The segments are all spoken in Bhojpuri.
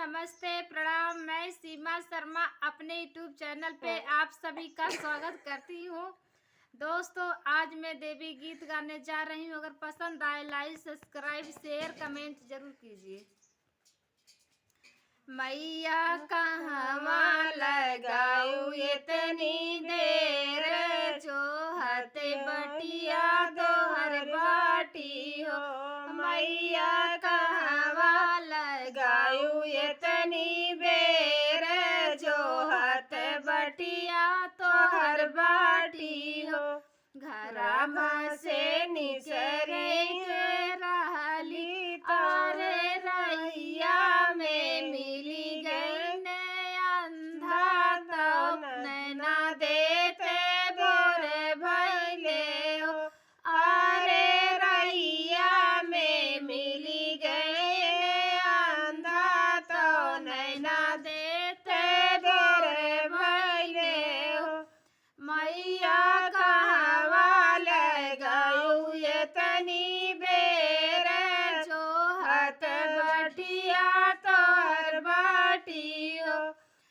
नमस्ते, प्रणाम। मैं सीमा शर्मा अपने यूट्यूब चैनल पे आप सभी का स्वागत करती हूँ। दोस्तों, आज मैं देवी गीत गाने जा रही हूँ। अगर पसंद आए लाइक सब्सक्राइब शेयर कमेंट जरूर कीजिए। मैया कहवा लगाऊ इतनी देर, जो हते बटिया दोहर बाटी हो। मैया कहवा लगाऊ इतनी बेर, जो हत बटिया तोहर बाटी हो। घरमा से निसरे के रहली, अरे रैया में मिली गई ने अंधा, तब नैना देते बोरे भैले हो। अरे रैया में मिली गई ने अंधा, तो नैना देते बोरे भैले हो। मैया कहवा लगाऊ इतनी बेर, जो हत बटिया तोहर बाटी हो।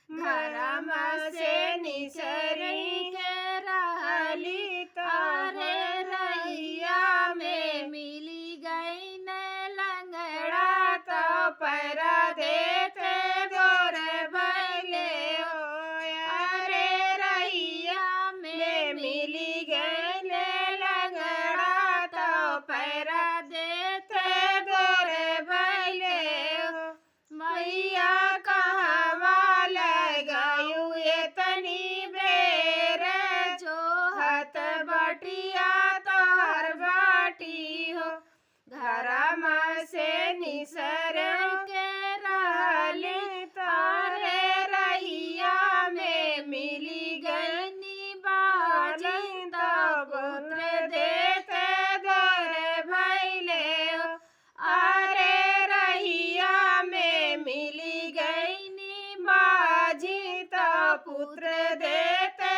घरमा से निसरी के रहली, अरे रैया में मिली गई ने लंगड़ा, तो पैरा देते बोरे भैले हो। अरे रैया में मिली गई ने लंगड़ा, तो पैरा देते बोरे भैले हो। मैया कहवा लगाऊ इतनी बेर, जो हत बटिया तोहर बाटी हो। घरमा से निसर के रहली, अरे रैया में मिली गई नी बाजी, तो पुत्र देते बोरे भैले हो। अरे रैया में मिली गई नी बाजी, तो पुत्र देते